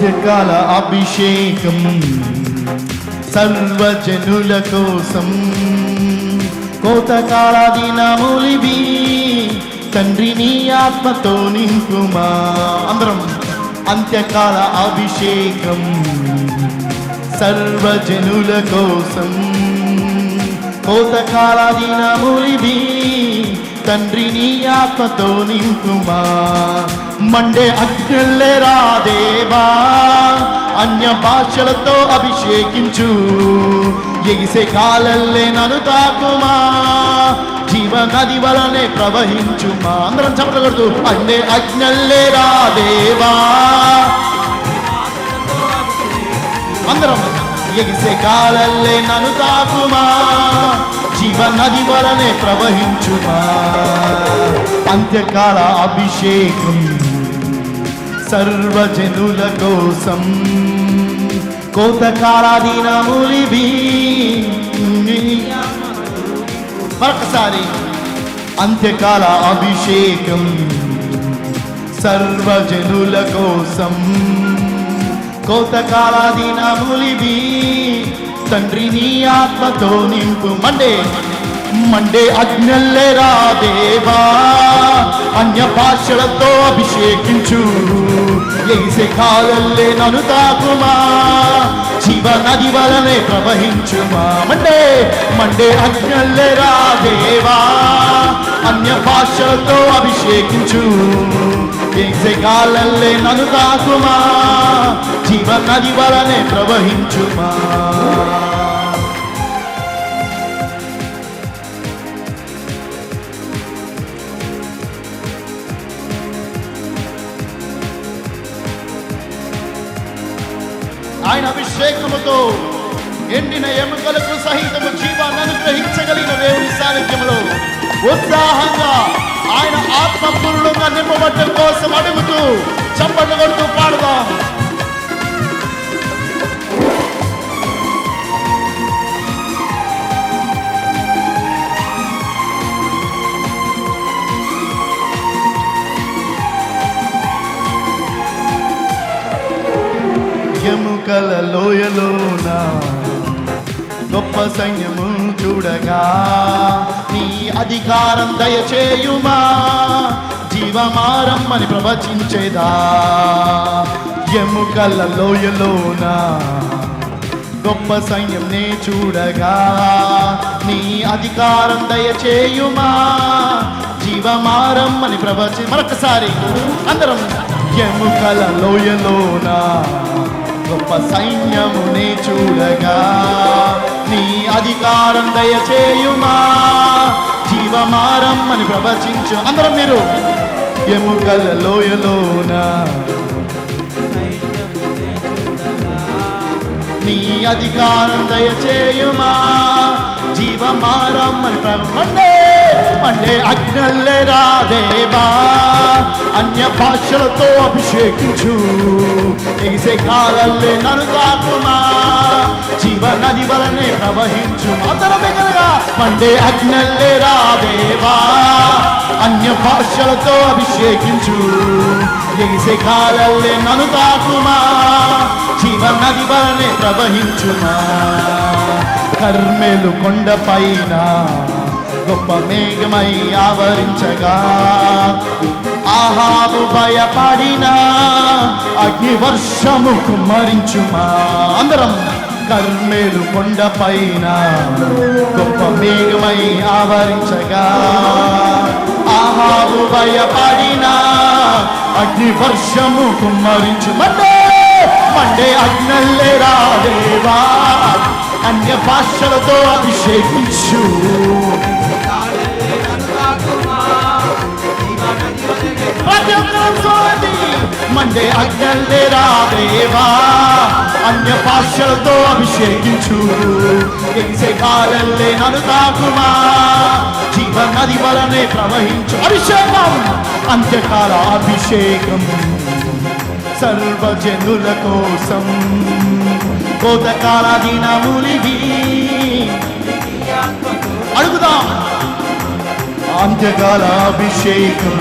అంత్యకాల అభిషేకం సర్వజనుల కోసం కోతకాల దినములివి తండ్రి నీ ఆత్మతో నింపుమా. అందరం అంత్యకాల అభిషేకం సర్వజనుల కోసం కోతకాల దినములివి తండ్రి నీ ఆత్మతో నింపుమా. మండే అగ్నిల్లే రాదేవా అన్య భాషలతో అభిషేకించు ఎగిసే కాలల్లే నన్ను తాకుమా జీవ నది వలనే ప్రవహించుమా. అందరం చప్పట్లు కొడుతూ మండే అగ్నిల్లే రాదేవా అందరం ఎగిసే కాలల్లే నన్ను తాకుమా జీవ నది వలనే ప్రవహించుమా. అంత్యకాల అభిషేకం సర్వజనుల కోసం కోతకాల దినములివి. మరొకసారి అంత్యకాల అభిషేకం సర్వజనుల కోసం కోతకాల దినములివి తండ్రి నీ ఆత్మతో నింపు. మండే అగ్నిల్లే రాదేవా అన్య భాషలతో అభిషేకించు ఎగిసే కాలల్లే నన్ను తాకుమా జీవ నది వలనే ప్రవహించుమా. మండే అగ్నిల్లే రాదేవా అన్య భాషలతో అభిషేకించు ఎగిసే కాలల్లే నన్ను తాకుమా జీవ నది వలనే ప్రవహించుమా. ఆయన అభిషేకముతో ఎండిన ఎముకలకు సహితము జీవాన్ని అనుగ్రహించగలిగిన దేవుని సాన్నిధ్యంలో ఉత్సాహంగా ఆయన ఆత్మపూర్ణంగా నింపబడటం కోసం అడుగుతూ చప్పట్లు కొడుతూ పాడుదాం. ఎముకల లోయలోన గొప్ప సైన్యము చూడగా నీ అధికారం దయచేయుమా జీవమారమ్మని ప్రవచించేదా. ఎముకల లోయలోన గొప్ప సైన్యం నే చూడగా నీ అధికారం దయచేయుమా జీవమారమ్మని మరొకసారి అందరం ఎముకల లోయలోన గొప్ప సైన్యమునే చూడగా నీ అధికారం దయచేయుమా జీవమారమ్మని ప్రవచించు. అందరం మీరు ఎముకల లోయలోన నీ అధికారం దయచేయుమా జీవమారమ్మని మండే అగ్నిల్లే రాదేవా అన్య భాషలతో అభిషేకించు ఎగిసే కాలల్లే నన్ను తాకుమా జీవ నది వలనే ప్రవహించు. అందరమేగా మండే అగ్నిల్లే రాదేవా అన్య భాషలతో అభిషేకించు ఎగిసే కాలల్లే నన్ను తాకుమా జీవ నది వలనే ప్రవహించుమా. కర్మెలు కొండపైన గొప్ప మేఘమై ఆవరించగా ఆహాబు భయపడిన అగ్ని వర్షము కుమ్మరించుమా. అందరం కర్మెలు కొండపైన గొప్ప మేఘమై ఆవరించగా ఆహాబు భయపడిన అగ్ని వర్షము కుమ్మరించు. మండే అగ్నిల్లే రాదేవా అన్య భాషలతో అభిషేకించు మండే అగ్నిల్లే రాదేవా అన్య భాషలతో అభిషేకించు ఎగిసే కాలల్లే నన్ను తాకుమా జీవ నది వలనే ప్రవహించు. అభిషేకం అంత్యకాల అభిషేకం సర్వజనుల కోసం కోతకాల దినములివి. అడుగుదాం అంత్యకాల అభిషేకం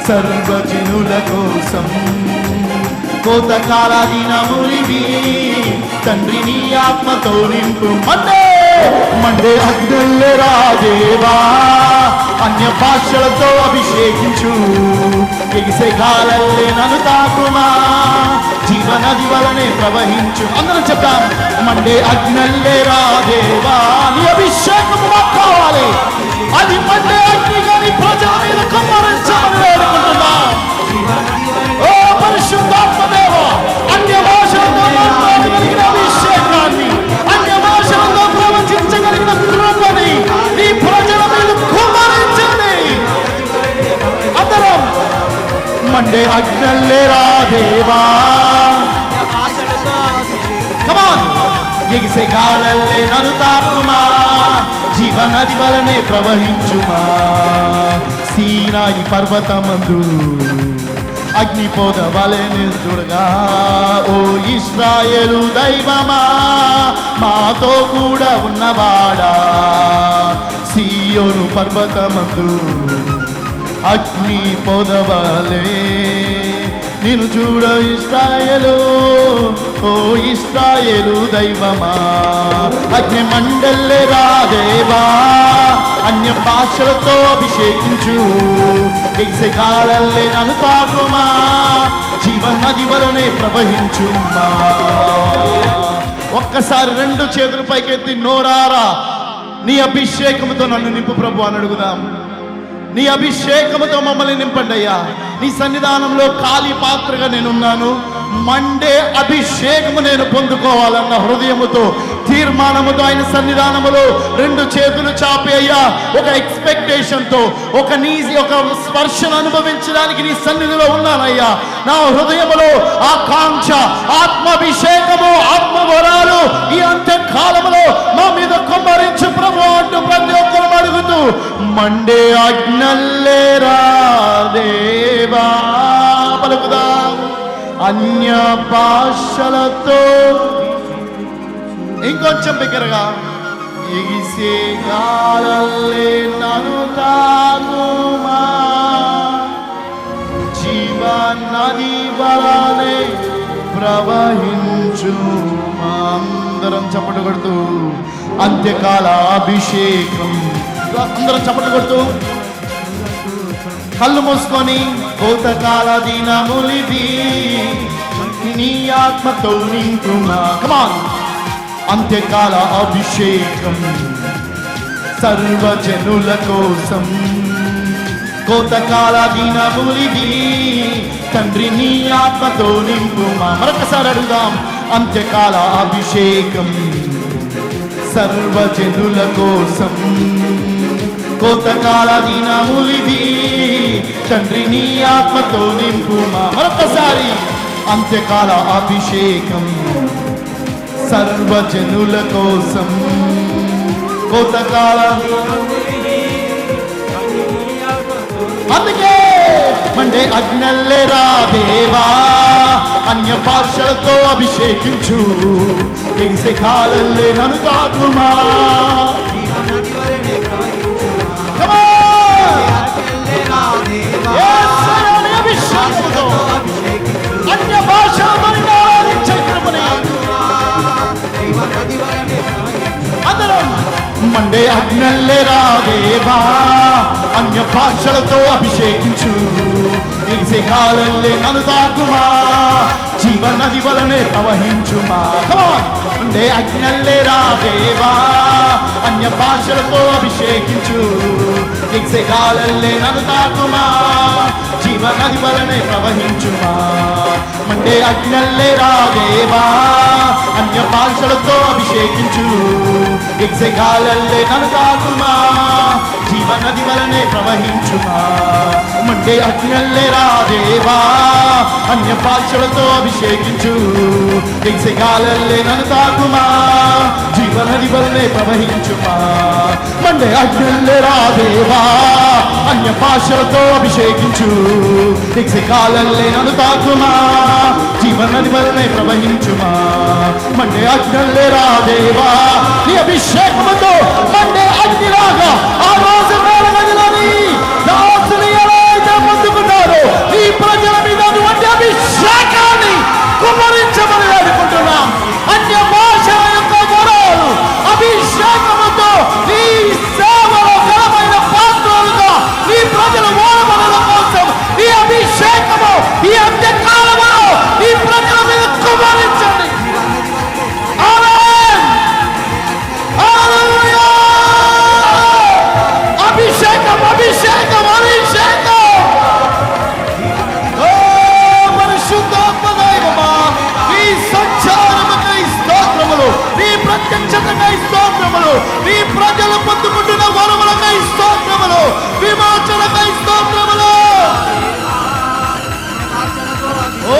సర్వజనుల కోసం కోతకాల దినములివి తండ్రి నీ ఆత్మతో నింపు మండే అగ్నిల్లెరా దేవా అన్య భాషలతో అభిషేకించు ఎగిసే గాలల్లే నన్ను తాకుమా జీవనది వలనే ప్రవహించు అందరం చెప్తాం మండే అగ్నిల్లెరా దేవా నీ అభిషేకము మాకు కావాలి అది మండే అగ్నిగా నీ ప్రజల మీద కుమ్మరించాలని వేడుకుంటున్నా ఓ పరిశుద్ధాత్మ దేవా అన్య భాషలతో మాట్లాడగలిగిన అభిషేకాన్ని అన్య భాషలతో ప్రవచించగలిగిన కృపని నీ ప్రజల మీద కుమ్మరించండి అందరం మండే అగ్నిల్లెరా దేవా కమాన్ ఎగిసే గాలల్లే నన్ను తాకుమా జీవనది వలనే ప్రవహించుమా సీనాయి పర్వతమందు అగ్నిపోద వలె నిల్చుడుగా ఓ ఇశ్రాయేలు దైవమా మాతో కూడా ఉన్నవాడా సీయోను పర్వతమందు అగ్ని పొదవలే నిన్ను చూడ ఇశ్రాయేలు ఓ ఇశ్రాయేలు దైవమా అగ్ని మండల్లెరా దేవా అన్య భాషలతో అభిషేకించు ఎగిసే గాలల్లే నన్ను తాకుమా జీవనది వలనే ప్రవహించుమా ఒక్కసారి రెండు చేతుల పైకెత్తి నోరారా నీ అభిషేకముతో నన్ను నింపు ప్రభు అని అడుగుదాం నీ అభిషేకముతో మమ్మల్ని నింపండి అయ్యా నీ సన్నిధానంలో ఖాళీ పాత్రగా నేనున్నాను మండే అభిషేకము నేను పొందుకోవాలన్న హృదయముతో తీర్మానముతో ఆయన సన్నిధానములో రెండు చేతులు చాపి అయ్యా ఒక ఎక్స్పెక్టేషన్తో ఒక స్పర్శను అనుభవించడానికి నీ సన్నిధిలో ఉన్నానయ్యా నా హృదయములో ఆకాంక్ష ఆత్మాభిషేకము ఆత్మవరాలు ఈ అంత్యకాలములో మా మీద కుమ్మరించు ప్రభు అంటూ ప్రతి ఒక్కరు అడుగుతూ మండే అగ్నిల్లెరా దేవా పలుకుదాం అన్య భాషలతో ఇంకొంచెం బిగ్గరగా ఎగిసే గాలల్లే నన్ను తాకుమా జీవనది వలనే ప్రవహించుమా అందరం చప్పట్లు కొడుతూ అంత్యకాల అభిషేకం అందరం చప్పట్లు కొడుతూ కళ్ళు మూసుకొని కోతకాల దినములివి నీ ఆత్మతో నింపుమా కమాన్ అంత్యకాల అభిషేకం సర్వజనుల కోసం కోతకాల దినములివి తండ్రి నీ ఆత్మతో నింపుమా మరొకసారి అడుగుదాం అంత్యకాల అభిషేకం సర్వజనుల కోసం కోతకాల దినములివి తండ్రి నీ ఆత్మతో నింపుమా మరొకసారి అంత్యకాల అభిషేకం సర్వజనుల కోసం కోతకాల అందుకే మండే అగ్నిల్లెరా దేవా అన్య భాషలతో అభిషేకించు ఎగిసే కాలల్లే నన్ను తాకుమా అన్య భాషలతో అందరం మండే అగ్నిల్లెరా దేవా అన్య భాషలతో అభిషేకించు ఎగిసే కాలల్లే నన్ను తాకుమా జీవనది వలనే ప్రవహించుమా మండే అగ్నిల్లెరా దేవా అన్య భాషలతో అభిషేకించు ఎగిసే కాలల్లే నన్ను తాకుమా జీవనది వలనే ప్రవహించుమా మండే అగ్నిల్లెరా దేవా అన్య భాషలతో అభిషేకించు ఎగిసే గాలల్లే నన్ను తాకుమా జీవనది వలనే ప్రవహించుమా మండే అగ్నిల్లెరా దేవా అన్య భాషలతో అభిషేకించు ఎగిసే గాలల్లే నన్ను తాకుమా జీవనది వలనే ప్రవహించుమా మండే అగ్నిల్లెరా దేవా అన్య భాషలతో అభిషేకించు ఎగిసే గాలల్లే నన్ను తాకుమా జీవనది వలనే ప్రవహించుమా మండే అగ్నిల్లెరా దేవా నీ అభిషేకముతో మండే అగ్నిలాగా ఆ రోజు మేళగదిలోని దాసులు ఎలా అయితే పొందుకున్నారో ఈ ప్రజల మీద అటువంటి అభిషేకాన్ని అభిషేకమై స్తోత్రములు, నీ ప్రజలు పొందుకుంటున్న వరములకై స్తోత్రములు, విమోచనకై స్తోత్రములు. ఓ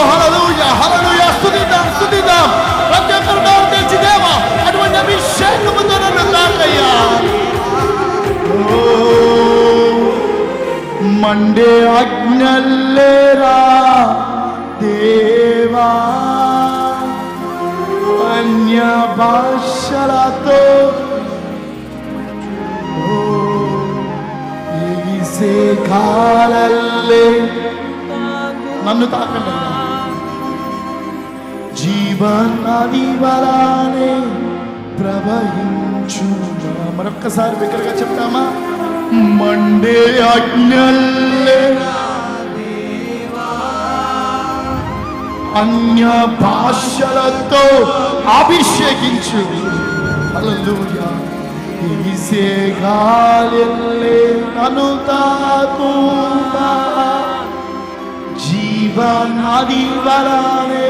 హల్లెలూయా హల్లెలూయా, స్తుతిద్దాం స్తుతిద్దాం. ప్రతి ఒక్కరు నోరు తెరిచి దేవా అటువంటి అభిషేకముతో నన్ను తాకయ్యా. ఓ మండే అగ్నల్లేరా దేవా, అన్య భాషలతో ఎగిసే కాలల్లే నన్ను తాకండి. జీవనది వరానే ప్రవహించు. మరొక్కసారి బిగ్గరగా చెప్తామా? మండే అగ్నల్లే అన్య భాషలతో అభిషేకించు. హల్లెలూయా. ఎగిసే గాలిల్లే నన్ను తాకుమా, జీవనది వరానే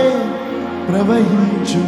ప్రవహించు.